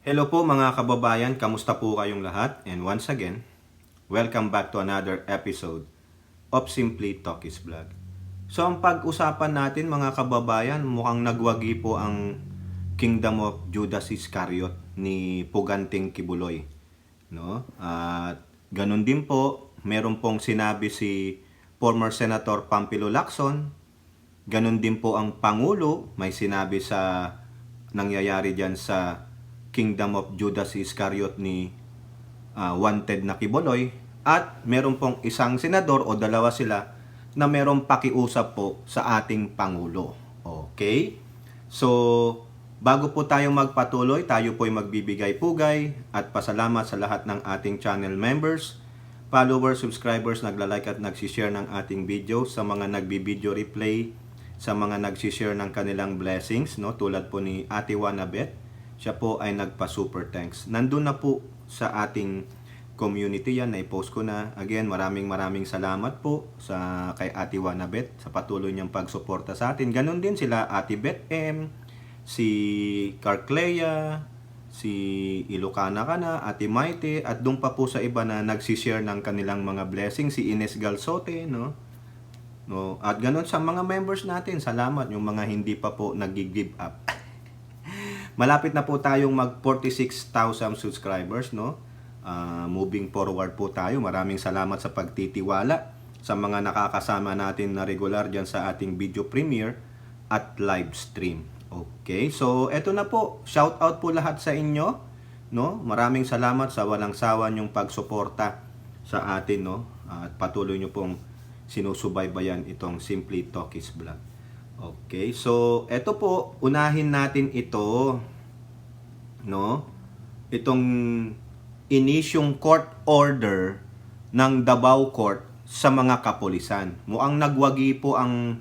Hello po mga kababayan, kamusta po kayong lahat? And once again, welcome back to another episode of Simply Talkies Vlog. So ang pag-usapan natin mga kababayan, mukhang nagwagi po ang Kingdom of Judas Iscariot ni Puganting Kibuloy. No? At ganun din po, meron pong sinabi si former Senator Pampilo Lacson. Ganun din po ang Pangulo, may sinabi sa nangyayari dyan sa Kingdom of Judas Iscariot ni wanted na Kibuloy. At meron pong isang senador o dalawa sila na merong pakiusap po sa ating Pangulo. Okay? So, bago po tayo magpatuloy, tayo po ay magbibigay pugay at pasalamat sa lahat ng ating channel members, followers, subscribers, nagla-like at nagsishare ng ating video, sa mga nagbi-video replay, sa mga nagsishare ng kanilang blessings, no? Tulad po ni Ate Wanabet, siya po ay nagpa-super thanks. Nandun na po sa ating community yan, na-post ko na. Again, maraming salamat po sa kay Ate Wanabet sa patuloy niyang pagsuporta sa atin. Ganon din sila Ate Beth M, si Carclea, si Ilocana Kana, Ate Maite, at doon pa po sa iba na nagsishare ng kanilang mga blessings, si Ines Galsote, no? No, at ganon sa mga members natin, salamat yung mga hindi pa po nag-give up. Malapit na po tayong mag 46,000 subscribers, no? Moving forward po tayo. Maraming salamat sa pagtitiwala sa mga nakakasama natin na regular diyan sa ating video premiere at live stream. Okay? So, eto na po. Shout out po lahat sa inyo, no? Maraming salamat sa walang sawa niyong pagsuporta sa atin, no? At patuloy niyo pong sinusubaybayan itong Simply Talkies Vlog. Okay, so eto po, unahin natin ito, no? Itong inisyong court order ng Davao Court sa mga kapulisan. Mukhang nagwagi po ang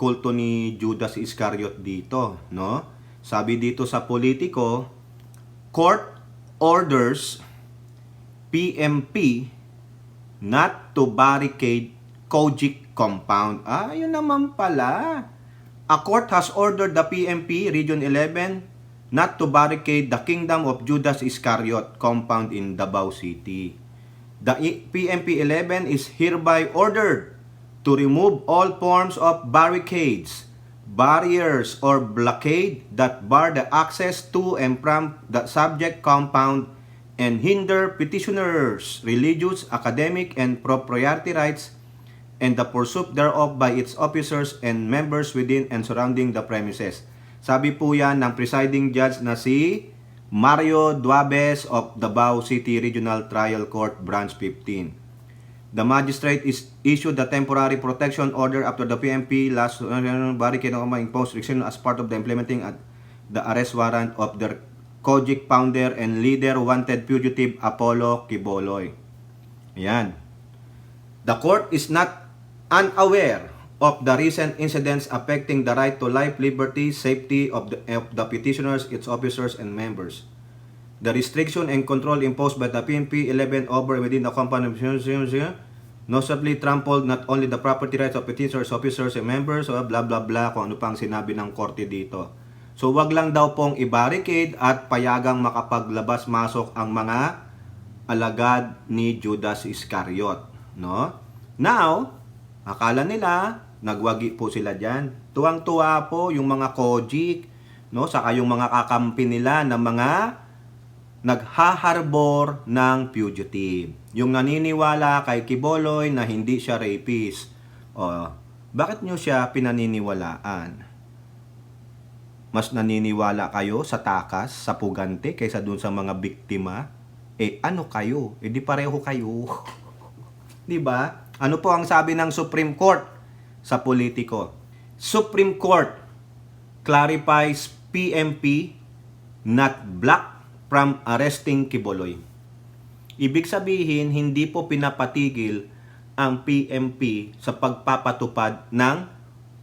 kulto ni Judas Iscariot dito, no? Sabi dito sa Politico, court orders PMP not to barricade Kojic compound. Yun naman pala. A court has ordered the PMP Region 11 not to barricade the Kingdom of Judas Iscariot compound in Davao City. The PMP 11 is hereby ordered to remove all forms of barricades, barriers, or blockade that bar the access to and from the subject compound and hinder petitioners' religious, academic, and proprietary rights and the pursuit thereof by its officers and members within and surrounding the premises. Sabi po yan ng presiding judge na si Mario Duabes of Davao City Regional Trial Court Branch 15. The magistrate issued the temporary protection order after the PMP last barricade imposed restriction as part of the implementing at the arrest warrant of the Kojic founder and leader wanted fugitive Apollo Kibuloy. Ayan. The court is not unaware of the recent incidents affecting the right to life, liberty, safety of the petitioners, its officers, and members. The restriction and control imposed by the PNP 11 over within the compound of notably trampled not only the property rights of petitioners, officers, and members, blah blah blah, kung ano pang sinabi ng korte dito. So wag lang daw pong i-barricade at payagang makapaglabas-masok ang mga alagad ni Judas Iscariot, no? Now, akala nila, nagwagi po sila dyan. Tuwang-tuwa po yung mga Kojic, no? Saka yung mga kakampi nila na mga naghaharbor ng fugitive. Yung naniniwala kay Kibuloy na hindi siya rapist. Bakit nyo siya pinaniniwalaan? Mas naniniwala kayo sa takas, sa pugante, kaysa dun sa mga biktima? Ano kayo? Di pareho kayo. Di ba? Ano po ang sabi ng Supreme Court sa Politico? Supreme Court clarifies PMP not blocked from arresting Kibuloy. Ibig sabihin, hindi po pinapatigil ang PMP sa pagpapatupad ng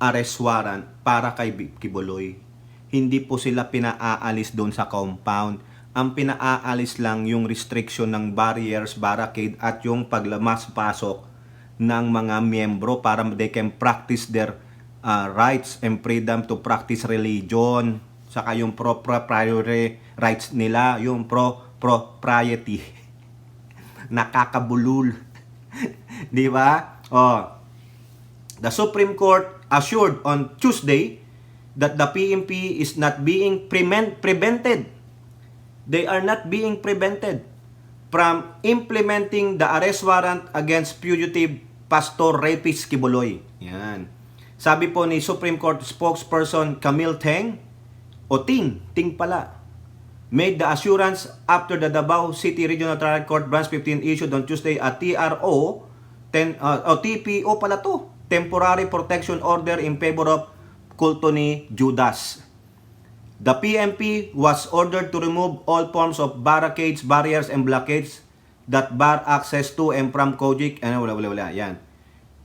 arrest warrant para kay Kibuloy. Hindi po sila pinaalis doon sa compound. Ang pinaalis lang yung restriction ng barriers, barricade at yung paglamas-pasok ng mga miyembro para they can practice their rights and freedom to practice religion saka yung proprietary rights nila, yung propriety. Nakakabulol. Di ba? The Supreme Court assured on Tuesday that the PNP is not being prevented. They are not being prevented from implementing the arrest warrant against fugitive Pastor Rapist Kibuloy. Yan. Sabi po ni Supreme Court spokesperson Camille Teng, o Ting pala, made the assurance after the Davao City Regional Trial Court Branch 15 issued on Tuesday a TPO pala to, Temporary Protection Order in favor of kulto ni Judas. The PNP was ordered to remove all forms of barricades, barriers, and blockades that bar access to and from Kojic. Wala. Yan.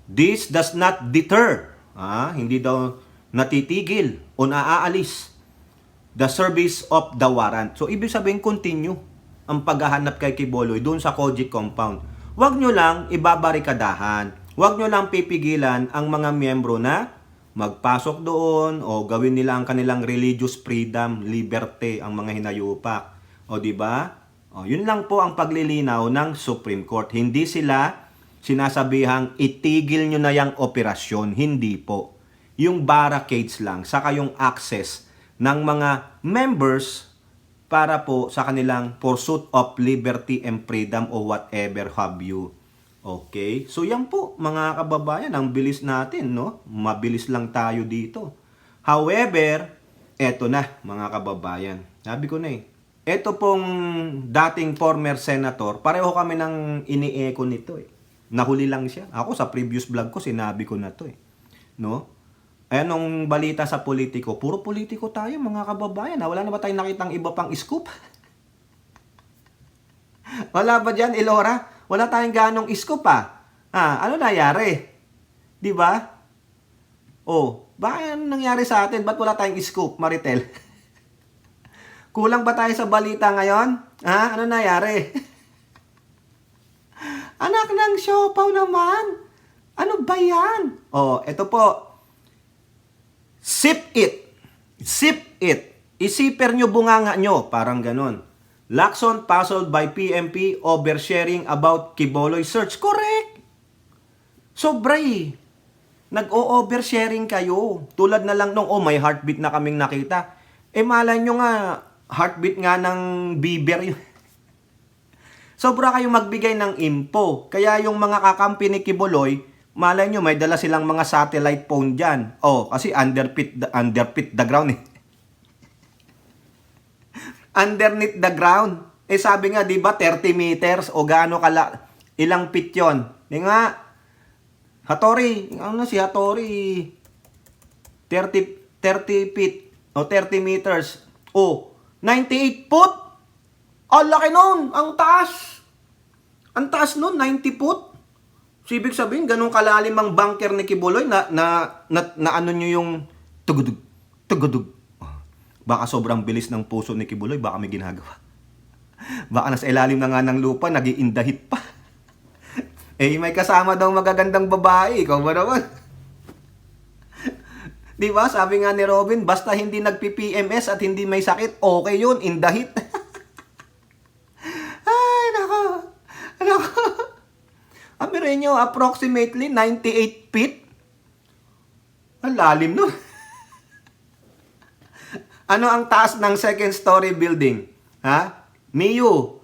This does not deter, hindi daw natitigil o naaalis the service of the warrant. So, ibig sabihin, continue ang paghahanap kay Kibuloy doon sa Kojic compound. Huwag nyo lang ibabarikadahan. Huwag nyo lang pipigilan ang mga miyembro na magpasok doon o gawin nila ang kanilang religious freedom, liberty, ang mga hinayupak. O di ba? Yun lang po ang paglilinaw ng Supreme Court. Hindi sila sinasabihang itigil nyo na yung operasyon. Hindi po. Yung barricades lang, saka yung access ng mga members para po sa kanilang pursuit of liberty and freedom o whatever have you. Okay? So yan po mga kababayan, ang bilis natin, no? Mabilis lang tayo dito. However, eto na mga kababayan. Sabi ko na eto pong dating former senator, pareho kami ng ini-echo nito Nahuli lang siya. Ako sa previous vlog ko sinabi ko na to No? Ayan nung balita sa politiko, puro politiko tayo mga kababayan. Wala na ba tayong nakitang iba pang scoop? Wala ba dyan, Elora? Wala tayong ganong scoop ano nangyari? Di ba? Bakit nangyari sa atin? Ba't wala tayong scoop, Maritel? Kulang ba tayo sa balita ngayon? Ano nangyari? Anak ng siopaw naman. Ano ba yan? Ito po. Sip it. Sip it. Isiper nyo bunganga nyo. Parang ganon. Lacson puzzled by PNP oversharing about Kibuloy search. Correct! Sobra Nag-o-oversharing kayo. Tulad na lang nung, may heartbeat na kaming nakita. Malay nyo nga, heartbeat nga ng Bieber yun. Sobra kayong magbigay ng info. Kaya yung mga kakampi ni Kibuloy, malay nyo, may dala silang mga satellite phone dyan. Kasi underneath the ground Underneath the ground. Sabi nga, di ba, 30 meters o gaano ilang feet yun. Di nga, Hattori, si Hattori, 30 feet o 30 meters. 98 foot. Laki nun, ang taas. Ang taas nun, 90 foot. So, ibig sabihin, ganun kalalim ang bunker ni Kibuloy na ano nyo yung tugudug. Baka sobrang bilis ng puso ni Kibuloy, baka may ginagawa. Baka nasa ilalim na nga ng lupa, nag-iindahit pa. May kasama daw magagandang babae, ikaw ba naman? Di ba? Sabi nga ni Robin, basta hindi nagpi-PMS at hindi may sakit, okay yun, indahit. Ay, nako. Amirin nyo, approximately 98 feet. Ang lalim nun. Ano ang taas ng second story building? Miyu.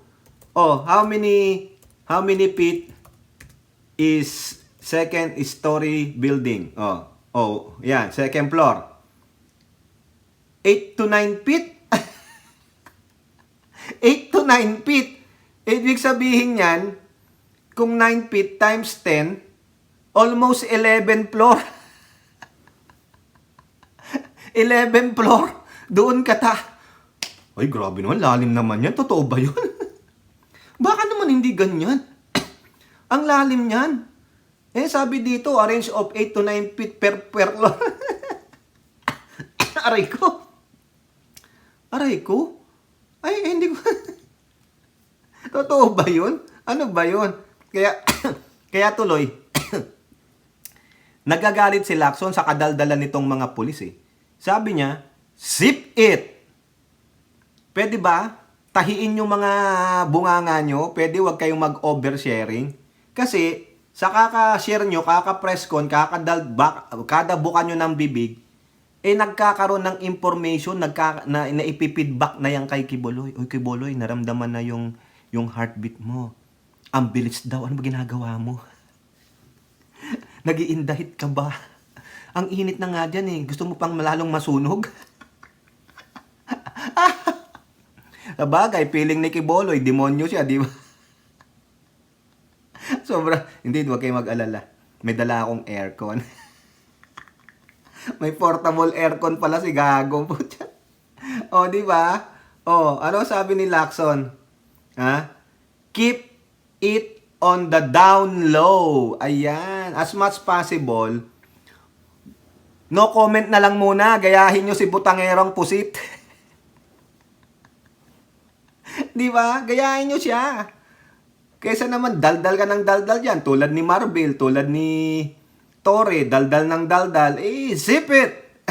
How many feet is second story building? Yan, second floor. 8 to 9 feet. 8 to 9 feet. Ibig sabihin yan, kung 9 feet times 10, almost 11 floor. 11 floor. Doon Ay, grabe naman. Lalim naman yan. Totoo ba yun? Baka naman hindi ganyan. Ang lalim yan. Sabi dito, a range of 8 to 9 feet per floor. Aray ko. Ay, hindi ko. Totoo ba yun? Ano ba yun? Kaya tuloy, nagagalit si Lacson sa kadaldalan nitong mga pulis Sabi niya, zip it! Pwede ba? Tahiin yung mga bunganga nyo. Pwede wag kayong mag-oversharing. Kasi, sa kaka-share nyo, kaka-press con, kada buka nyo ng bibig, nagkakaroon ng information, na ipipeedback na yan kay Kibuloy. Uy, Kibuloy, naramdaman na yung heartbeat mo. Ang bilis daw. Ano ba ginagawa mo? Nag-iindahit ka ba? Ang init na nga dyan eh. Gusto mo pang malalong masunog? Sabagay, feeling ni Kibuloy, demonyo siya, di ba? Hindi, huwag kayo mag-alala. May dala akong aircon. May portable aircon pala si Gago. O, di ba? O, ano sabi ni Lacson? Ha? Keep it on the down low. Ayan. As much possible, no comment na lang muna. Gayahin nyo si Butangerong Pusit. Di ba? Gayahin nyo siya. Kaysa naman, daldal ka ng daldal dyan. Tulad ni Marvel, tulad ni Torre, daldal ng daldal. Zip it!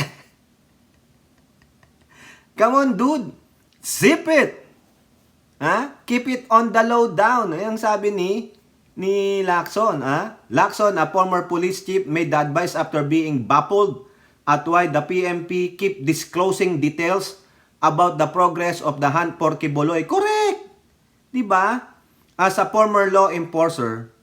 Come on, dude. Zip it! Ha? Keep it on the low down. Ayan sabi ni Lacson. Ha? Lacson, a former police chief, made the advice after being baffled at why the PMP keep disclosing details about the progress of the hunt for Kibuloy. Correct! Diba? As a former law enforcer,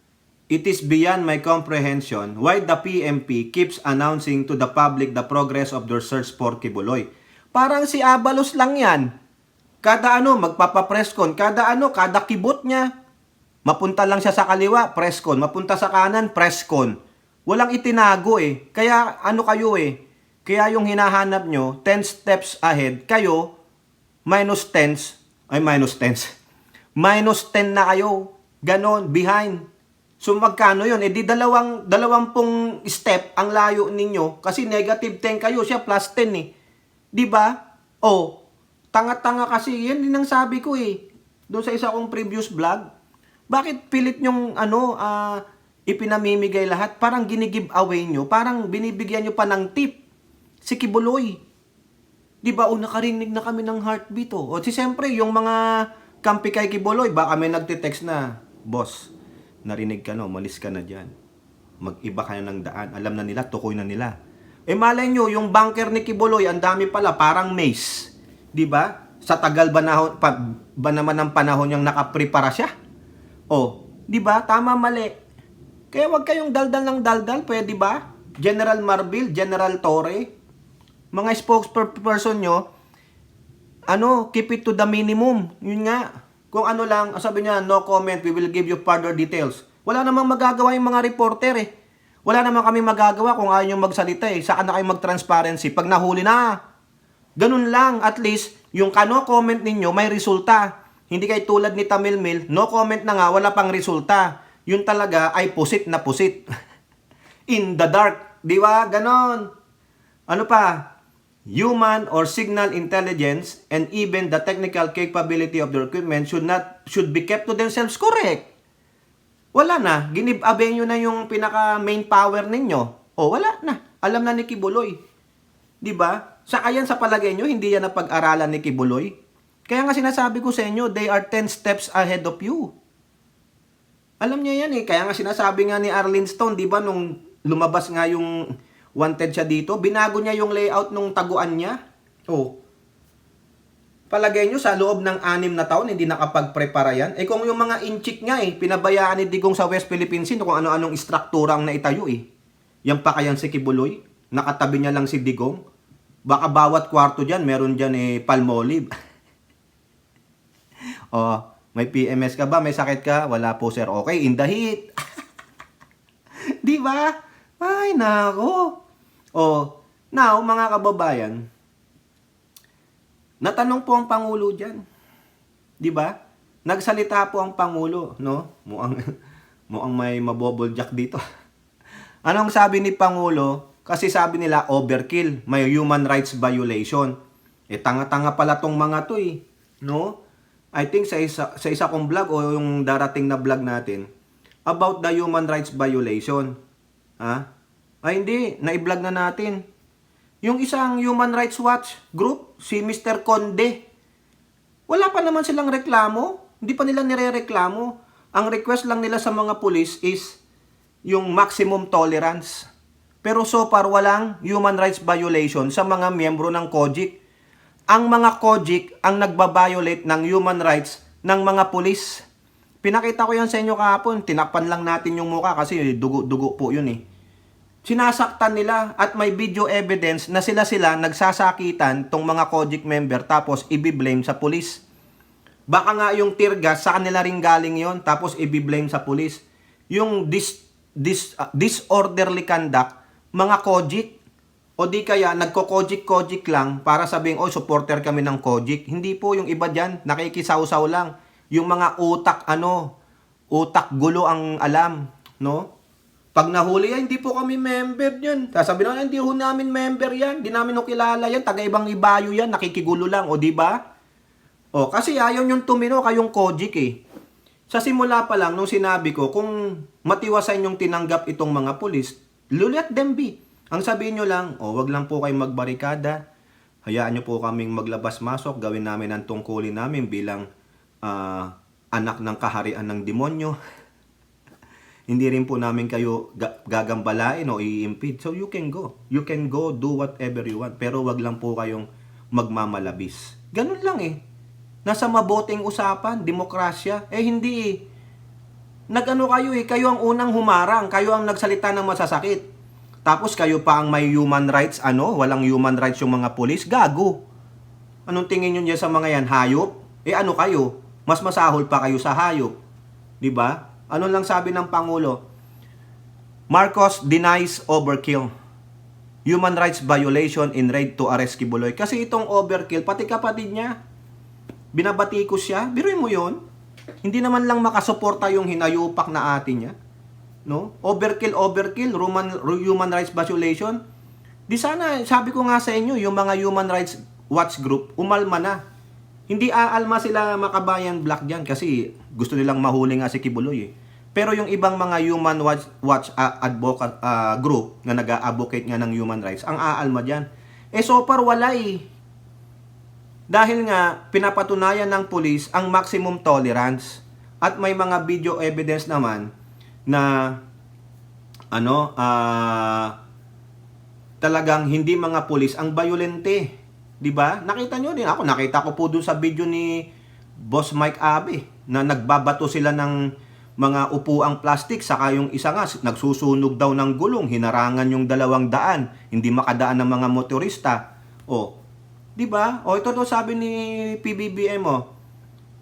it is beyond my comprehension why the PMP keeps announcing to the public the progress of their search for Kibuloy. Parang si Abalos lang yan. Kada magpapapreskon. Kada kibot niya. Mapunta lang siya sa kaliwa, preskon. Mapunta sa kanan, preskon. Walang itinago eh. Kaya kayo eh. Kaya yung hinahanap nyo, 10 steps ahead, kayo, minus 10 na kayo. Ganon, behind. So magkano yun? Di dalawampung step ang layo ninyo. Kasi negative 10 kayo, siya plus 10 eh. Diba? Tanga-tanga kasi. Yan din ang sabi ko eh. Doon sa isa kong previous vlog. Bakit pilit nyong ipinamimigay lahat? Parang ginigive away nyo. Parang binibigyan nyo pa ng tip. Si Kibuloy. Diba? Nakarinig na kami ng heartbeat. Siyempre, yung mga kampi kay Kibuloy, baka may nagtitext na, boss, narinig ka na, umalis ka na dyan. Mag-iba ka na ng daan. Alam na nila, tukoy na nila. Malay nyo, yung bunker ni Kibuloy, ang dami pala, parang maze. Diba? Sa tagal ba naman ng panahon niyang nakaprepara siya? Diba? Tama, mali. Kaya wag kayong daldal ng daldal, pwede ba? General Marbil, General Torre, mga spokesperson nyo, keep it to the minimum. Yun nga. Kung lang, sabi niya, no comment, we will give you further details. Wala namang magagawa yung mga reporter eh. Wala namang kami magagawa kung ayaw nyo magsalita eh. Saan na kayo mag-transparency? Pag nahuli na. Ganun lang. At least, yung comment ninyo, may resulta. Hindi kayo tulad ni Tamil Mil, no comment na nga, wala pang resulta. Yun talaga ay pusit na pusit. In the dark. Di ba? Ganon. Ano pa? Human or signal intelligence and even the technical capability of the equipment should be kept to themselves. Correct. Wala na. Ginib-abe nyo na yung pinaka main power ninyo. Wala na. Alam na ni Kibuloy. Diba? Saka sa palagay nyo, hindi yan napag-aralan ni Kibuloy. Kaya nga sinasabi ko sa inyo, they are 10 steps ahead of you. Alam niya yan eh. Kaya nga sinasabi nga ni Arlene Stone, diba, nung lumabas nga yung wanted siya dito, binago niya yung layout nung taguan niya. Palagay nyo, sa loob ng 6 na taon, hindi nakapag-prepara yan. Kung yung mga inchik nga pinabayaan ni Digong sa West Philippine Sea, kung ano-anong istruktura ang naitayo Yan pa kayan si Kibuloy. Nakatabi niya lang si Digong. Baka bawat kwarto dyan, meron dyan Palmolive. May PMS ka ba? May sakit ka? Wala po sir. Okay, in the heat. Di ba? Ay, nako. Now, mga kababayan, natanong po ang Pangulo dyan. Di ba? Nagsalita po ang Pangulo, no? Mukhang may maboboljak dito. Anong sabi ni Pangulo? Kasi sabi nila, overkill. May human rights violation. Tanga-tanga pala tong mga to no? I think sa isa kong vlog o yung darating na vlog natin about the human rights violation. Hindi. Na-vlog na natin. Yung isang Human Rights Watch group, si Mr. Conde. Wala pa naman silang reklamo. Hindi pa nila nirereklamo. Ang request lang nila sa mga pulis is yung maximum tolerance. Pero so far, walang human rights violation sa mga miyembro ng COGIC. Ang mga COGIC ang nagbabiolate ng human rights ng mga pulis. Pinakita ko yan sa inyo kahapon. Tinakpan lang natin yung mukha kasi dugo-dugo po yun eh. Sinasaktan nila at may video evidence na sila nagsasakitan tong mga COGIC member tapos ibiblame sa pulis. Baka nga yung tear gas sa kanila ring galing yon tapos ibiblame sa pulis. Yung disorderly conduct, mga COGIC o di kaya nagko-COGIC lang para sabing, oh, supporter kami ng COGIC. Hindi po, yung iba dyan, nakikisaw-saw lang. Yung mga utak gulo ang alam, no? Pag nahuli yan, hindi po kami member yan. Sasabihin na, hindi ho namin member yan. Hindi namin ho kilala yan. Taga-ibang ibayo yan. Nakikigulo lang. O, di ba? O, kasi ayaw yung tumino kayong COGIC eh. Sa simula pa lang, nung sinabi ko, kung matiwasan yung tinanggap itong mga pulis, let them be. Ang sabihin nyo lang, wag lang po kayong magbarikada. Hayaan nyo po kaming maglabas-masok. Gawin namin ang tungkulin namin bilang anak ng kaharian ng demonyo. Hindi rin po namin kayo gagambalain o i-impede. So you can go. You can go, do whatever you want. Pero wag lang po kayong magmamalabis. Ganun lang eh. Nasa mabuting usapan, demokrasya. Hindi eh. Nag-ano kayo eh. Kayo ang unang humarang. Kayo ang nagsalita ng masasakit. Tapos kayo pa ang may human rights. Walang human rights yung mga pulis. Gago. Anong tingin nyo niya sa mga yan? Hayop? Ano kayo? Mas masahol pa kayo sa hayop. Diba? Ano lang sabi ng Pangulo? Marcos denies overkill. Human rights violation in raid to arrest Kibuloy. Kasi itong overkill, pati kapatid niya, binabatikos siya. Biruin mo yon. Hindi naman lang makasuporta yung hinayupak na ate niya. No? Overkill, human rights violation. Di sana, sabi ko nga sa inyo, yung mga human rights watch group, umalma na. Hindi aalma sila Makabayan Black dyan kasi gusto nilang mahuli nga si Kibuloy eh. Pero yung ibang mga human watch advocate group na nag-a-advocate nga ng human rights, ang aalma dyan. So far wala eh. Dahil nga pinapatunayan ng pulis ang maximum tolerance at may mga video evidence naman na talagang hindi mga pulis ang violente. 'Di ba? Nakita nyo din. Nakita ko po dun sa video ni Boss Mike Abe na nagbabato sila ng mga upuang plastic saka yung isa nga nagsusunog daw ng gulong, hinarangan yung 200, hindi makadaan ng mga motorista. 'Di ba? Ito sabi ni PBBM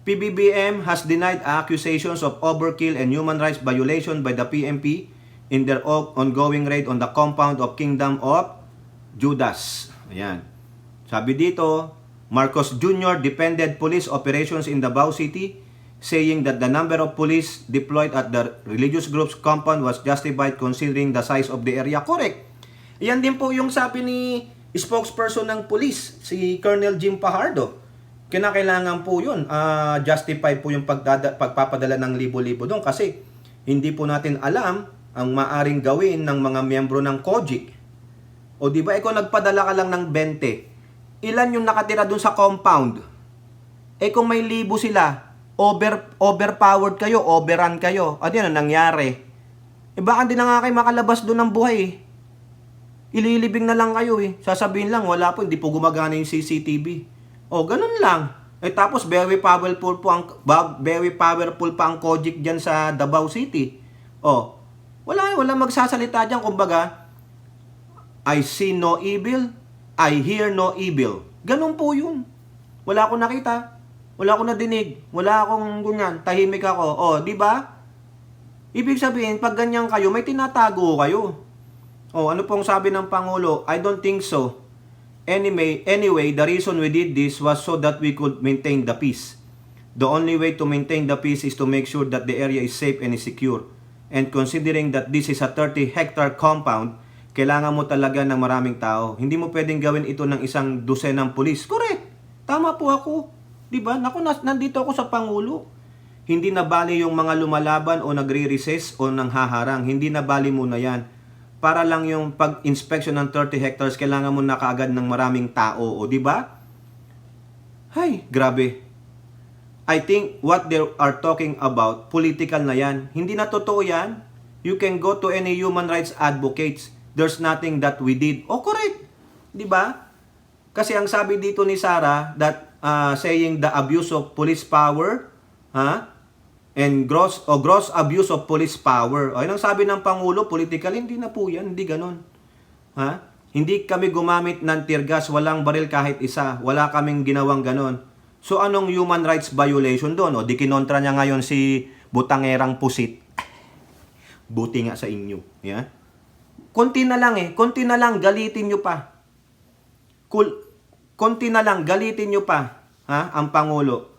PBBM has denied accusations of overkill and human rights violation by the PNP in their ongoing raid on the compound of Kingdom of Judas. Ayan. Sabi dito, Marcos Jr. defended police operations in Davao City, saying that the number of police deployed at the religious group's compound was justified considering the size of the area. Correct. Yan din po yung sabi ni spokesperson ng police, si Colonel Jim Fajardo. Kinakailangan po yun, justify po yung pagpapadala ng libo-libo doon kasi hindi po natin alam ang maaring gawin ng mga miyembro ng COGIC. O di ba, ikaw nagpadala ka lang ng 20, ilan yung nakatira dun sa compound? Kung may libo sila, overpowered kayo, overrun kayo. Ano yan ang nangyari? Baka hindi na nga kayo makalabas dun ng buhay eh. Ililibing na lang kayo eh. Sasabihin lang, wala po, hindi po gumagana yung CCTV. Ganun lang. Tapos very powerful pa ang COGIC dyan sa Davao City. Wala magsasalita dyan. Kumbaga, I see no evil, I hear no evil. Ganun po yun. Wala akong nakita. Wala akong nadinig. Wala akong ganyan. Tahimik ako. Di ba? Ibig sabihin, pag ganyan kayo, may tinatago kayo. Ano pong sabi ng Pangulo? I don't think so. Anyway, the reason we did this was so that we could maintain the peace. The only way to maintain the peace is to make sure that the area is safe and is secure. And considering that this is a 30-hectare compound, kailangan mo talaga ng maraming tao. Hindi mo pwedeng gawin ito ng isang dosenang pulis. Correct. Tama po ako. Diba? Nandito ako sa Pangulo. Hindi na bali yung mga lumalaban o nagre-recess o nang haharang. Hindi na bali muna yan. Para lang yung pag-inspection ng 30 hectares, kailangan mo na kaagad ng maraming tao. Diba? Hay, grabe. I think what they are talking about, political na yan. Hindi na totoo yan. You can go to any human rights advocates. There's nothing that we did. Oh, correct. Di ba? Kasi ang sabi dito ni Sarah that saying the abuse of police power, and gross abuse of police power. O, yun ang sabi ng Pangulo, political, hindi na po yan, hindi ganun. Hindi kami gumamit ng tear gas, walang baril kahit isa, wala kaming ginawang ganun. So anong human rights violation doon? O di kinontra niya ngayon si butangerang pusit. Buti nga sa inyo. Yeah? Konti na lang konti na lang, galitin nyo pa. Konti na lang, galitin nyo pa, ang Pangulo.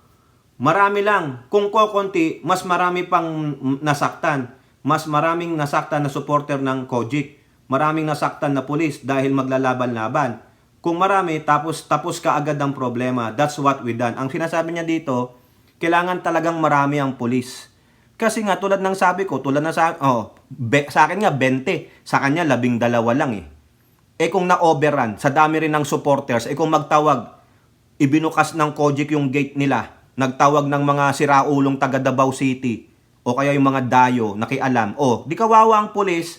Marami lang, kung konti, mas marami pang nasaktan. Mas maraming nasaktan na supporter ng COJIC. Maraming nasaktan na pulis dahil maglalaban-laban. Kung marami, tapos ka agad ang problema. That's what we done. Ang sinasabi niya dito, kailangan talagang marami ang pulis. Kasi nga, tulad ng sabi ko, sa akin nga 20, sa kanya 12 lang kung na-overrun, sa dami rin ng supporters, kung magtawag, ibinukas ng COJIC yung gate nila, nagtawag ng mga siraulong taga Davao City, o kaya yung mga dayo, nakialam, di kawawa ang pulis,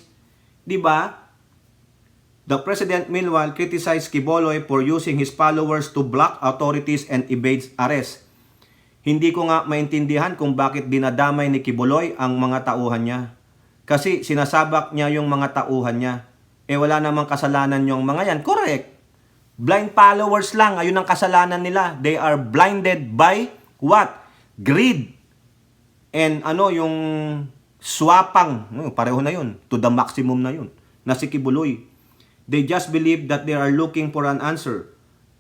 di ba? The President meanwhile criticized Quiboloy for using his followers to block authorities and evade arrest. Hindi ko nga maintindihan kung bakit dinadamay ni Quiboloy ang mga tauhan niya. Kasi sinasabak niya yung mga tauhan niya. Wala namang kasalanan yung mga yan. Correct. Blind followers lang. Ayun ang kasalanan nila. They are blinded by what? Greed. And yung swapang. Pareho na yun. To the maximum na yun. Na si Quiboloy. They just believe that they are looking for an answer.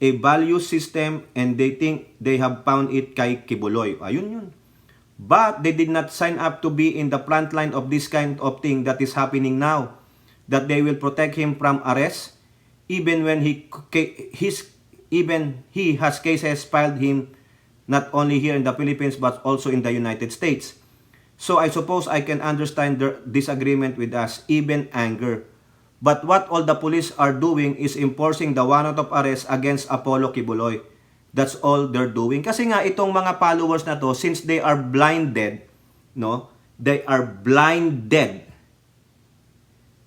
A value system, and they think they have found it kay Quiboloy. Ayun yun. But they did not sign up to be in the front line of this kind of thing that is happening now. That they will protect him from arrest, even when he has cases filed him not only here in the Philippines but also in the United States. So I suppose I can understand their disagreement with us, even anger. But what all the police are doing is enforcing the warrant of arrest against Apollo Quiboloy. That's all they're doing. Kasi nga itong mga followers na to, since they are blinded, they are blinded.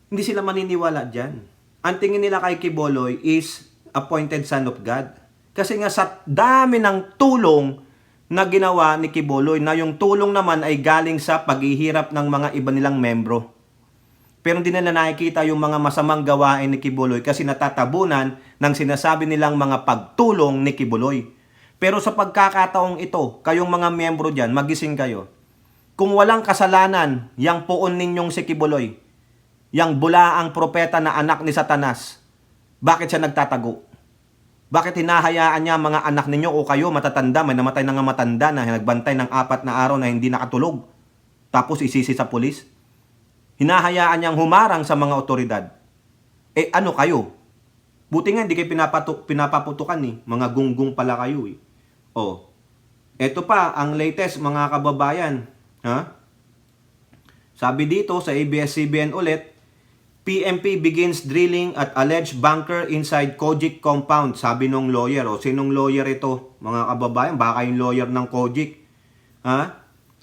Hindi sila maniniwala dyan. Ang tingin nila kay Quiboloy is appointed son of God. Kasi nga sa dami ng tulong na ginawa ni Quiboloy, na yung tulong naman ay galing sa paghihirap ng mga iba nilang membro. Pero hindi nila nakikita yung mga masamang gawain ni Quiboloy kasi natatabunan ng sinasabi nilang mga pagtulong ni Quiboloy. Pero sa pagkakataong ito, kayong mga membro dyan, magising kayo. Kung walang kasalanan, yang poon ninyong si Quiboloy, yang bulaang propeta na anak ni Satanas, bakit siya nagtatago? Bakit hinahayaan niya mga anak ninyo o kayo matatanda, may namatay na nga matanda na nagbantay ng 4 na araw na hindi nakatulog, tapos isisi sa pulis? Hinahayaan niyang humarang sa mga otoridad. Ano kayo? Buti nga hindi kayo pinapaputukan mga gunggong pala kayo Eto pa, ang latest mga kababayan. Sabi dito sa ABS-CBN ulit, PNP begins drilling at alleged bunker inside COJIC compound. Sabi nung lawyer. Sinong lawyer ito? Mga kababayan, baka yung lawyer ng COJIC.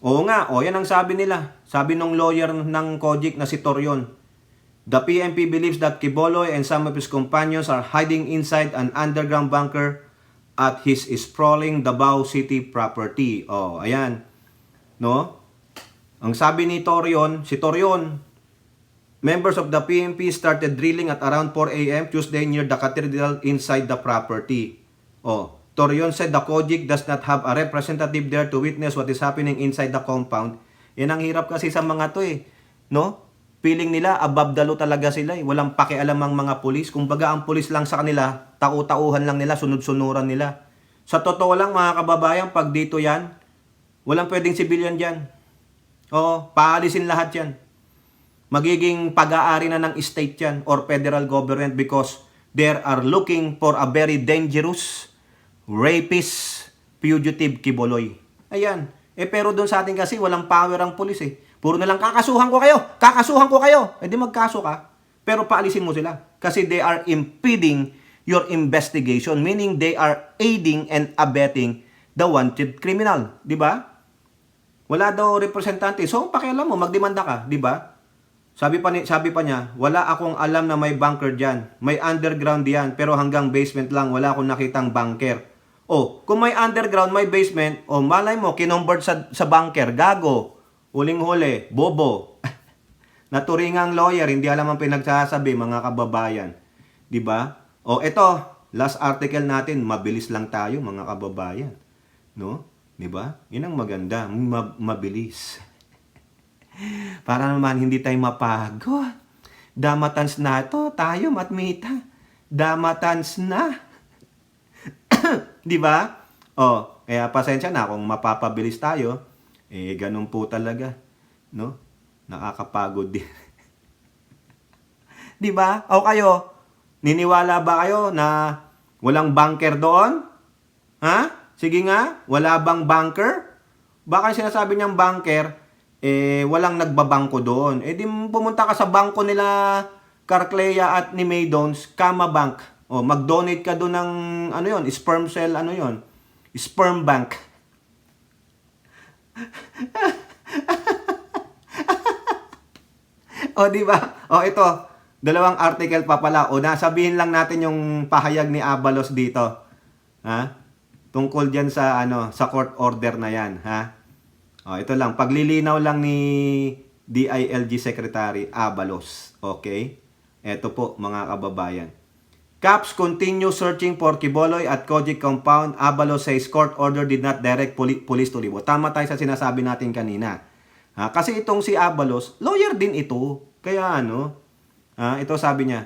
Oo nga, yan ang sabi nila. Sabi nung lawyer ng COJIC na si Torion. The PNP believes that Quiboloy and some of his companions are hiding inside an underground bunker at his sprawling Davao City property. Ayan. Ang sabi ni Torion, si Torion, members of the PNP started drilling at around 4 a.m. Tuesday near the cathedral inside the property. Torion said the COJIC does not have a representative there to witness what is happening inside the compound. Yan ang hirap kasi sa mga to Feeling nila above the law talaga sila Walang pakialam ang mga pulis. Kumbaga ang pulis lang sa kanila, tau-tauhan lang nila, sunod-sunuran nila. Sa totoo lang mga kababayan, pag dito yan, walang pwedeng civilian dyan. Paalisin lahat yan. Magiging pag-aari na ng state yan or federal government because they are looking for a very dangerous rapist, fugitive Quiboloy. Ayan. Pero doon sa atin kasi walang power ang pulis Puro na lang, kakasuhan ko kayo! Kakasuhan ko kayo! Di magkaso ka. Pero paalisin mo sila. Kasi they are impeding your investigation. Meaning they are aiding and abetting the wanted criminal, di ba? Wala daw representante. So, pakialam mo, magdemanda ka, di ba? Sabi pa niya, wala akong alam na may bunker diyan. May underground diyan, pero hanggang basement lang, wala akong nakitang bunker. Oh, kung may underground, may basement, oh, malay mo, kinumbert sa bunker, gago. Huling-huli, bobo. Naturingang lawyer, hindi alam ang pinagsasabi, mga kababayan. 'Di ba? O ito, last article natin, mabilis lang tayo, mga kababayan. No? 'Di ba? 'Yun ang maganda, mabilis. Para naman hindi tayo mapagod. Damatans na to, tayo matmita. Damatans na. 'Di ba? O, kaya pasensya na kung mapapabilis tayo. Ganun po talaga, no? Nakakapagod din. 'Di ba? O kayo, niniwala ba kayo na walang bunker doon? Ha? Sige nga, wala bang bunker? Baka sinasabi niyang bunker, walang nagbabangko doon. Di pumunta ka sa bangko nila Carclea at ni Maydons, Kama Bank. O, mag-donate ka doon ng, ano yon, sperm cell, ano yon, sperm bank. O, di ba? O, ito, dalawang article pa pala. O, nasabihin lang natin yung pahayag ni Abalos dito. Ha? Tungkol diyan sa sa court order na 'yan, ha? O, ito lang, paglilinaw lang ni DILG Secretary Abalos. Okay? Ito po, mga kababayan. Cops continue searching for Quiboloy at Kojic compound. Abalos says court order did not direct police to remove. Tama tayo sa sinasabi natin kanina. Kasi itong si Abalos, lawyer din ito. Kaya ito sabi niya,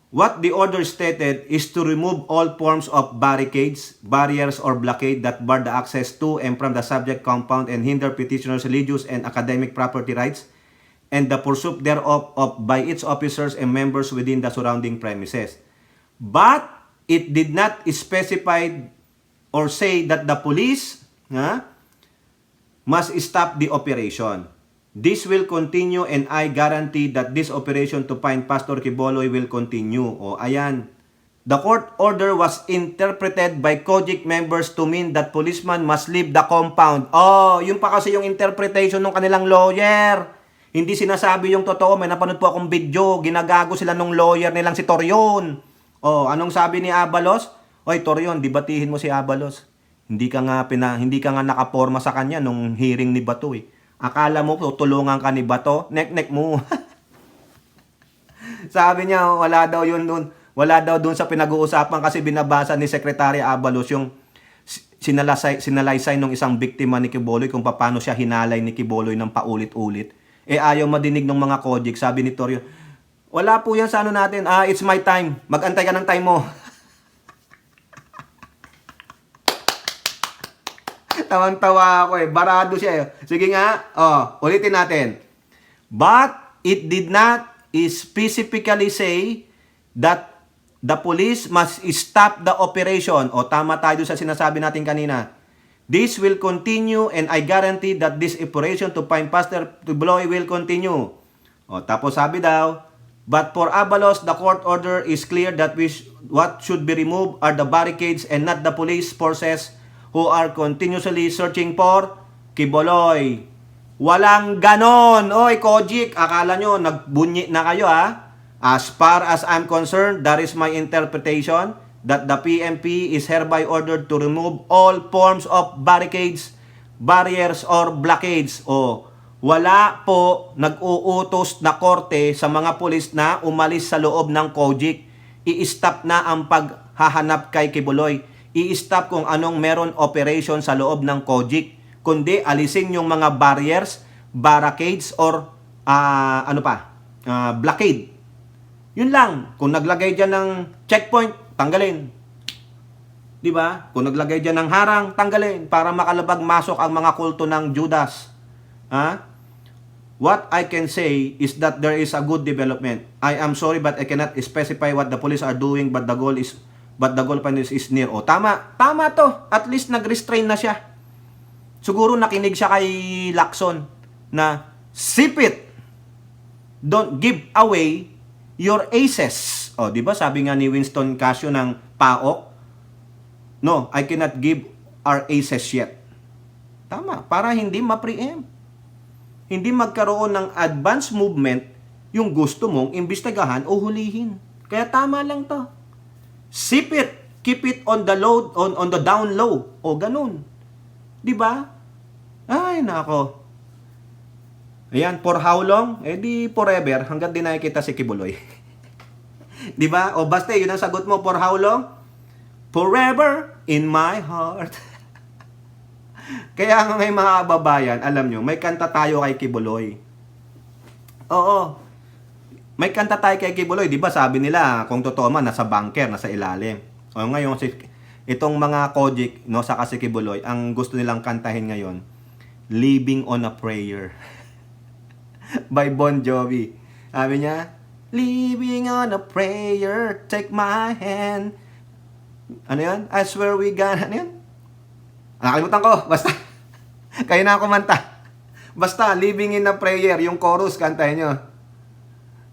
what the order stated is to remove all forms of barricades, barriers, or blockade that bar the access to and from the subject compound and hinder petitioners' religious and academic property rights and the pursuit thereof by its officers and members within the surrounding premises. But it did not specify or say that the police must stop the operation. This will continue and I guarantee that this operation to find Pastor Quiboloy will continue. O, ayan. The court order was interpreted by Kojic members to mean that policeman must leave the compound. Oh, yun pa kasi yung interpretation ng kanilang lawyer. Hindi sinasabi yung totoo. May napanood po akong video. Ginagago sila nung lawyer nilang si Torion. Oh, anong sabi ni Abalos? Oy, Torion, dibatihin mo si Abalos. Hindi ka nga nakaporma sa kanya nung hearing ni Bato eh. Akala mo tutulungan ka ni Bato? Nek-nek mo. Sabi niya, wala daw yun doon. Wala daw doon sa pinag-uusapan kasi binabasa ni Secretary Abalos yung sinalaysay ng isang biktima ni Quiboloy kung paano siya hinalay ni Quiboloy ng paulit-ulit. Ayaw madinig ng mga Kojic. Sabi ni Torion, wala po yan sa natin. It's my time. Mag-antay ka ng time mo. Tawang-tawa ako eh. Barado siya eh. Sige nga. Ulitin natin. But it did not specifically say that the police must stop the operation. Tama tayo sa sinasabi natin kanina. This will continue and I guarantee that this operation to find Pastor Quiboloy will continue. Tapos sabi daw, but for Abalos, the court order is clear that what should be removed are the barricades and not the police forces who are continuously searching for Quiboloy. Walang ganon. Oy, Kojic, akala nyo, nagbunyi na kayo As far as I'm concerned, that is my interpretation that the PNP is hereby ordered to remove all forms of barricades, barriers, or blockades. Wala po nag-uutos na korte sa mga pulis na umalis sa loob ng Kojic. I-stop na ang paghahanap kay Quiboloy. I-stop kung anong meron operation sa loob ng Kojic. Kundi alisin yung mga barriers, barricades, or blockade. Yun lang. Kung naglagay dyan ng checkpoint, tanggalin. Di ba? Kung naglagay dyan ng harang, tanggalin para makalabag masok ang mga kulto ng Judas. What I can say is that there is a good development. I am sorry but I cannot specify what the police are doing but the goal is near. Tama to. At least nag-restrain na siya. Siguro nakinig siya kay Lacson na sip it. Don't give away your aces. Di ba? Sabi nga ni Winston Casio ng PAOK, No, I cannot give our aces yet. Tama, para hindi ma-preempt. Hindi magkaroon ng advance movement yung gusto mong imbestigahan o hulihin. Kaya tama lang to. Sip it, keep it on the low, on the down low. O ganun. 'Di ba? Ay, nako. Ayan, for how long? Eh di forever, hanggang di nakikita si Kibuloy. 'Di ba? O basta yun ang sagot mo, for how long? Forever in my heart. Kaya nga ngayon mga kababayan, alam nyo, may kanta tayo kay Kibuloy. Oo. May kanta tayo kay Kibuloy. Di ba sabi nila, kung totoo man, nasa bunker, nasa ilalim. O ngayon, itong mga Kojic, no, saka si Kibuloy, ang gusto nilang kantahin ngayon, Living on a Prayer. By Bon Jovi. Sabi niya, Living on a prayer, take my hand. Ano yan? I swear we gonna, ano yan? Nakalimutan ko, basta. Kayo na kumanta. Basta, living in a prayer, yung chorus, kantahin nyo.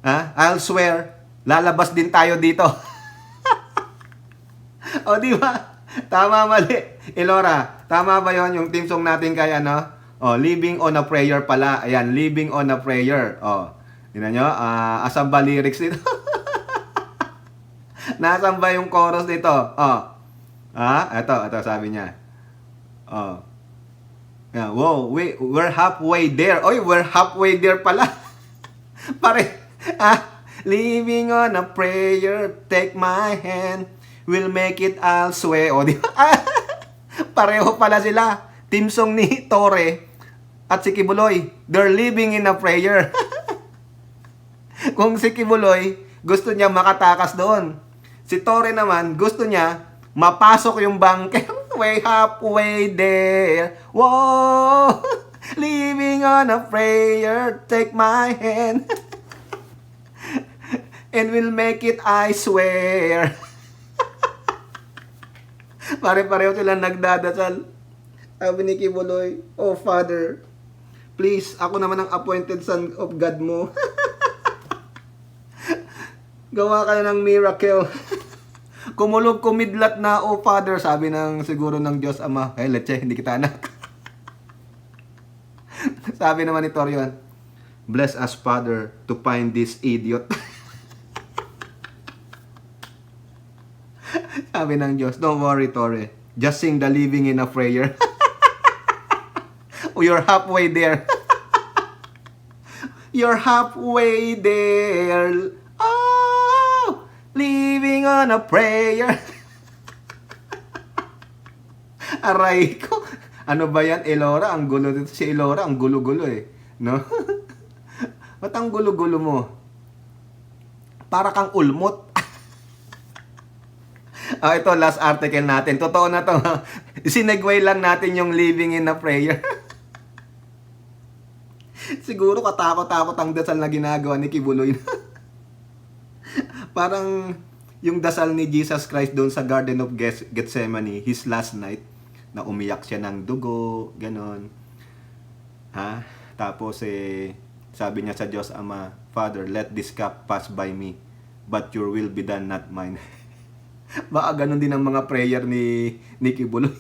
Ha? I'll swear, lalabas din tayo dito. O, di ba? Tama, mali. Elora, tama ba yon yung team song natin kaya, no? O, living on a prayer pala. Ayan, living on a prayer. O, tingnan nyo, asan ba lyrics dito? Nasaan ba yung chorus dito? Ito, sabi niya. Yeah, wow, we're halfway there. Oy, we're halfway there pala. Pare, living on a prayer, take my hand, we'll make it, I'll swear. O, di ba? Pareho pala sila. Team song ni Torre at si Kibuloy. They're living in a prayer. Kung si Kibuloy, gusto niya makatakas doon. Si Torre naman, gusto niya mapasok yung bunker. Way halfway there. Whoa! Living on a prayer, take my hand. And we'll make it, I swear. Pare-pareho sila nagdadasal. Sabi ni Kibuloy, oh Father, please, ako naman ang appointed son of God mo. Gawa ka na ng miracle. Kumulog kumidlat na, oh Father, sabi ng siguro ng Diyos Ama. Leche, hindi kita anak. Sabi naman ni Torion, bless us, Father, to find this idiot. Sabi ng Diyos, don't worry, Torre. Just sing the living in a prayer. You're halfway there. You're halfway there. Oh, living on a prayer. Aray ko. Ano ba yan, Elora? Ang gulo dito. Si Elora, ang gulo-gulo eh. No? Ba't ang gulo-gulo mo? Para kang ulmot. Ito, last article natin. Totoo na to. Sinegway lang natin yung living in a prayer. Siguro katakot-takot ang dasal na ginagawa ni Kibuloy. Parang yung dasal ni Jesus Christ doon sa Garden of Gethsemane, his last night, na umiyak siya ng dugo, ganon. Tapos sabi niya sa Diyos Ama, Father, let this cup pass by me, but your will be done, not mine. Baka ganon din ang mga prayer ni Kibuloy.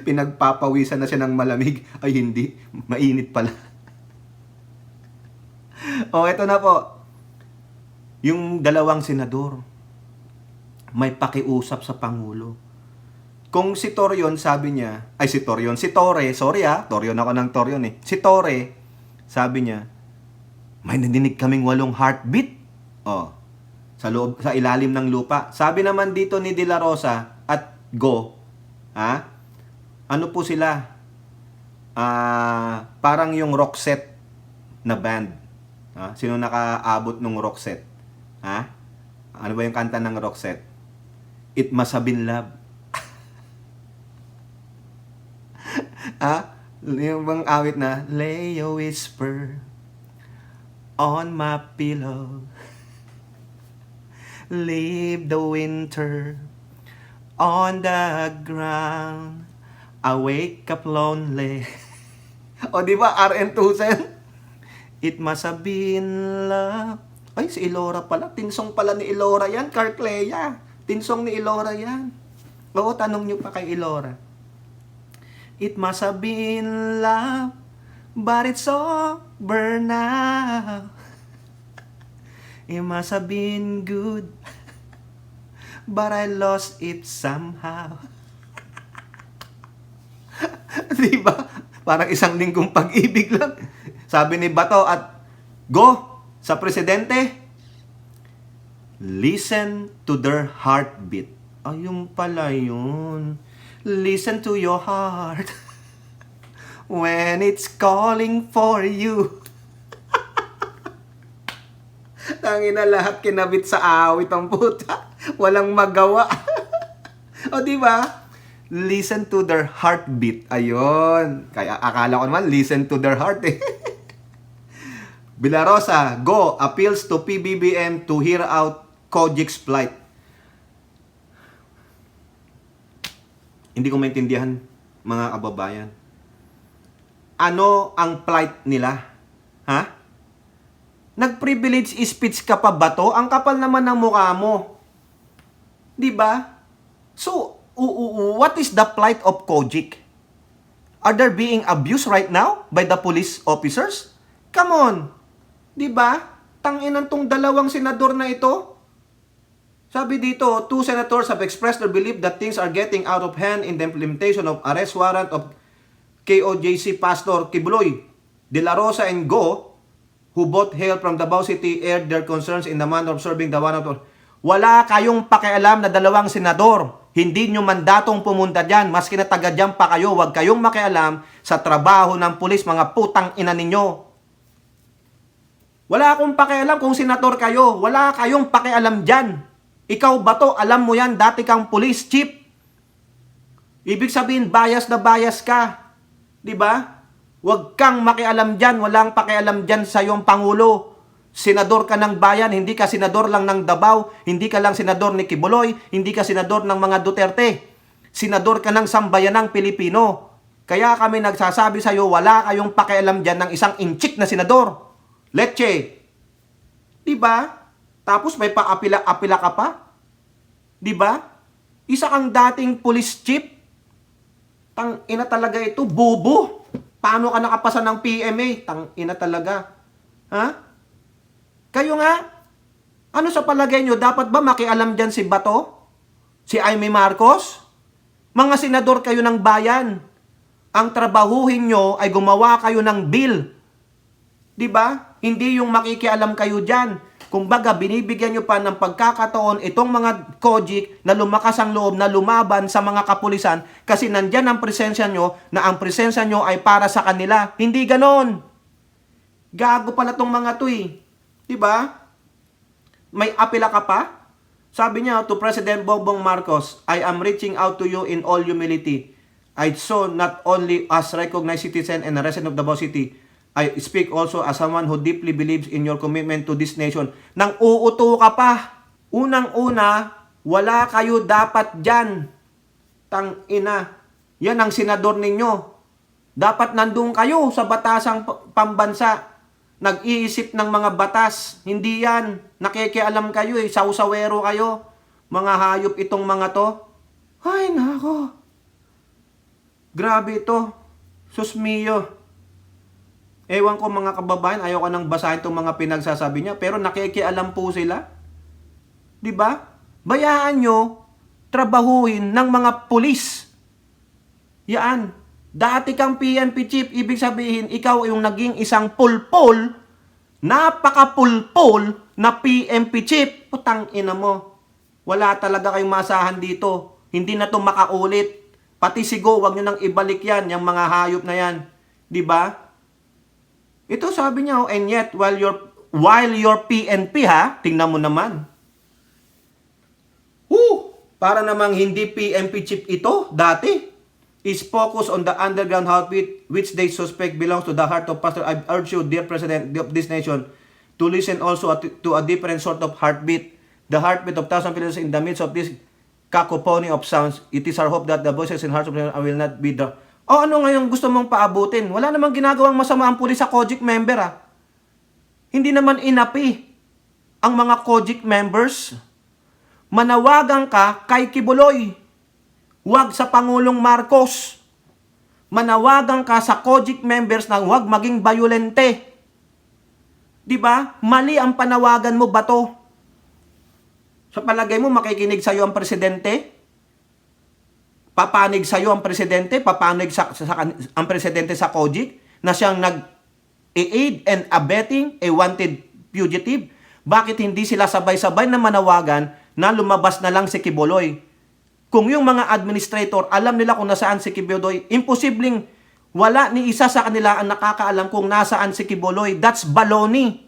Pinagpapawisan na siya ng malamig. Ay hindi, mainit pala. Eto na po. Yung dalawang senador, may pakiusap sa Pangulo. Kung si Torion, sabi niya, si Torre, Torion ako ng Torion eh. Si Torre, sabi niya, may nadinig kaming 8 heartbeat. Sa ilalim ng lupa. Sabi naman dito ni De La Rosa at Go, ano po sila? Parang yung Roxette na band. Sino nakaabot ng Roxette? Ano ba yung kanta ng Roxette? It Must Have Been Love. Yung bang awit na, lay a whisper on my pillow, leave the winter on the ground, I wake up lonely. O diba, RN Tusen? It must have been love. Ay, si Elora pala. Tinsong pala ni Elora yan. Carclea. Tinsong ni Elora yan. Oo, tanong nyo pa kay Ilora. It must have been love, but it's over now. It must have been good, but I lost it somehow. Diba? Parang isang linggong pag-ibig lang. Sabi ni Bato at Go sa presidente, listen to their heartbeat. Ayun pala yun. Listen to your heart when it's calling for you. Tangina, lahat kinabit sa awit ang puta. Walang magawa. O di ba? Listen to their heartbeat. Ayun. Kaya akala ko naman listen to their heart eh. Villarosa, Go appeals to PBBM to hear out Kojik's plight. Hindi ko maintindihan, mga kababayan. Ano ang plight nila? Ha? Nag-privilege speech ka pa ba to? Ang kapal naman ng mukha mo. Di ba? So, what is the plight of Kojik? Are they being abused right now by the police officers? Come on. Di ba? Tanginan tong dalawang senador na ito. Sabi dito, 2 senators have expressed their belief that things are getting out of hand in the implementation of arrest warrant of KOJC Pastor Kibuloy, De La Rosa and Go, who both hail from Davao City, aired their concerns in the manner of serving the one of... Wala kayong pakialam na dalawang senador. Hindi nyo mandatong pumunta dyan. Maski na taga dyan pa kayo, huwag kayong makialam sa trabaho ng pulis, mga putang ina ninyo. Wala akong pakialam kung senador kayo. Wala kayong pakialam dyan. Ikaw ba to? Alam mo yan, dati kang police chief. Ibig sabihin, bias na bias ka. Diba? Huwag kang makialam dyan. Walang pakialam dyan sa iyong Pangulo. Senador ka ng bayan, hindi ka senador lang ng Davao, hindi ka lang senador ni Kibuloy, hindi ka senador ng mga Duterte. Senador ka ng sambayanang Pilipino. Kaya kami nagsasabi sa iyo, wala kayong pakialam dyan ng isang inchik na senador. Leche. Diba? Tapos may paapila-apila ka pa? Di ba? Isa kang dating police chief. Tang ina talaga ito, bobo. Paano ka nakapasa ng PMA? Tang ina talaga. Ha? Kayo nga, ano sa palagay nyo, dapat ba makialam dyan si Bato? Si Aimee Marcos? Mga senador kayo ng bayan. Ang trabahuhin nyo ay gumawa kayo ng bill. Di ba? Hindi yung makikialam kayo dyan. Kumbaga, binibigyan nyo pa ng pagkakataon itong mga Kojik na lumakas ang loob na lumaban sa mga kapulisan kasi nandyan ang presensya nyo na ang presensya nyo ay para sa kanila. Hindi ganon. Gago pala tong mga to eh. Diba? May apela ka pa? Sabi niya to President Bongbong Marcos, I am reaching out to you in all humility. I saw not only as recognized citizen and a resident of Davao City, I speak also as someone who deeply believes in your commitment to this nation. Nang uuto ka pa. Unang-una, wala kayo dapat dyan. Tang ina. Yan ang senador ninyo. Dapat nandun kayo sa batasang pambansa. Nag-iisip ng mga batas. Hindi yan. Nakikialam kayo eh. Sausawero kayo. Mga hayop itong mga to. Ay, nako. Grabe ito. Sus mio. Ewan ko mga kababayan, ayaw ka nang basahin itong mga pinagsasabi niya, pero nakikialam po sila. Diba? Bayaan nyo, trabahuhin ng mga pulis. Yan. Dati kang PNP chief, ibig sabihin, ikaw yung naging isang pulpol, napaka-pulpol na PNP chief. Putang ina mo. Wala talaga kayong masahan dito. Hindi na to makaulit. Pati sigo, wag nyo nang ibalik yan, yung mga hayop na yan. Diba? Ito sabi niya, and yet, while your PNP ha, tingnan mo naman. Para namang hindi PNP chief ito, dati, is focused on the underground heartbeat which they suspect belongs to the heart of Pastor. I urge you, dear President of this nation, to listen also to a different sort of heartbeat. The heartbeat of thousands of Filipinos in the midst of this cacophony of sounds. It is our hope that the voices and hearts of Filipinos will not be the... O ano ngayon gusto mong paabutin? Wala namang ginagawang masama ang pulis sa Kojik member ah. Hindi naman inapi ang mga Kojik members. Manawagan ka kay Kibuloy. Huwag sa Pangulong Marcos. Manawagan ka sa COGIC members na huwag maging bayolente. Di ba? Mali ang panawagan mo, Bato. Sa palagay mo, makikinig sa'yo ang presidente? Papanig sa'yo ang presidente? Papanig ang presidente sa COGIC na siyang nag-aid and abetting a wanted fugitive? Bakit hindi sila sabay-sabay na manawagan na lumabas na lang si Quiboloy? Kung yung mga administrator alam nila kung nasaan si Quiboloy, imposibleng wala ni isa sa kanila ang nakakaalam kung nasaan si Quiboloy. That's baloney.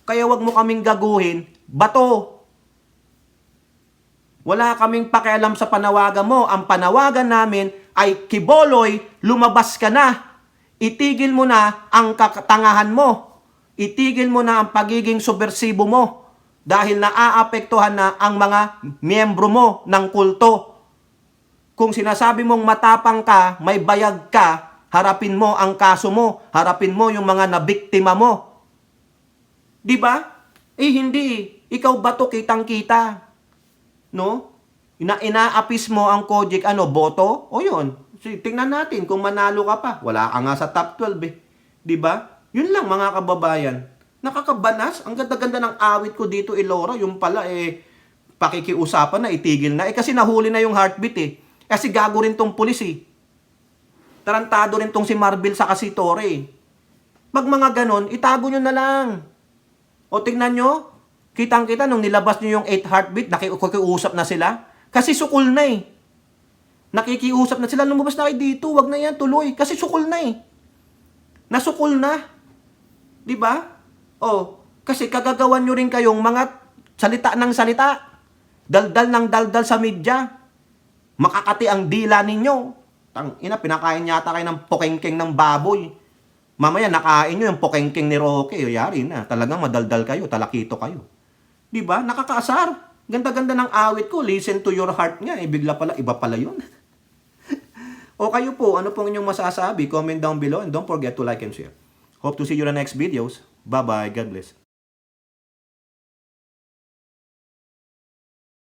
Kaya wag mo kaming gaguhin, Bato. Wala kaming pakialam sa panawagan mo. Ang panawagan namin ay, Quiboloy, lumabas ka na. Itigil mo na ang katangahan mo. Itigil mo na ang pagiging subversibo mo. Dahil naaapektuhan na ang mga miyembro mo ng kulto. Kung sinasabi mong matapang ka, may bayag ka, harapin mo ang kaso mo, harapin mo yung mga nabiktima mo. Di ba? Hindi. Ikaw ba to kitang-kita? No? Inaapis mo ang COGIC, boto? O yun. Tingnan natin kung manalo ka pa. Wala ka nga sa top 12 eh. Di ba? Yun lang mga kababayan. Nakakabanas. Ang ganda-ganda ng awit ko dito, Ilora. Yung pala pakikiusapan na, itigil na. Kasi nahuli na yung heartbeat eh. Kasi gago rin tong pulis eh. Tarantado rin tong si Marbil sa Kasitore eh. Pag mga ganon, itago nyo na lang. O tingnan nyo, kitang-kita nung nilabas nyo yung 8 heartbeat, nakikiusap na sila. Kasi sukul na eh. Nakikiusap na sila, lumabas na kayo dito, wag na yan, tuloy. Kasi sukul na eh. Nasukul na. Di ba? Kasi kagagawan nyo rin kayong mga salita ng salita. Daldal ng daldal sa media. Makakati ang dila ninyo. Pinakain yata kayo ng pokengkeng ng baboy. Mamaya nakain nyo yung pokengkeng ni Roque. Yari na. Talagang madaldal kayo. Talakito kayo. Diba? Nakakaasar. Ganda-ganda ng awit ko. Listen to your heart nga. Bigla pala. Iba pala yun. O kayo po. Ano pong inyong masasabi? Comment down below. And don't forget to like and share. Hope to see you in the next videos. Bye-bye. God bless.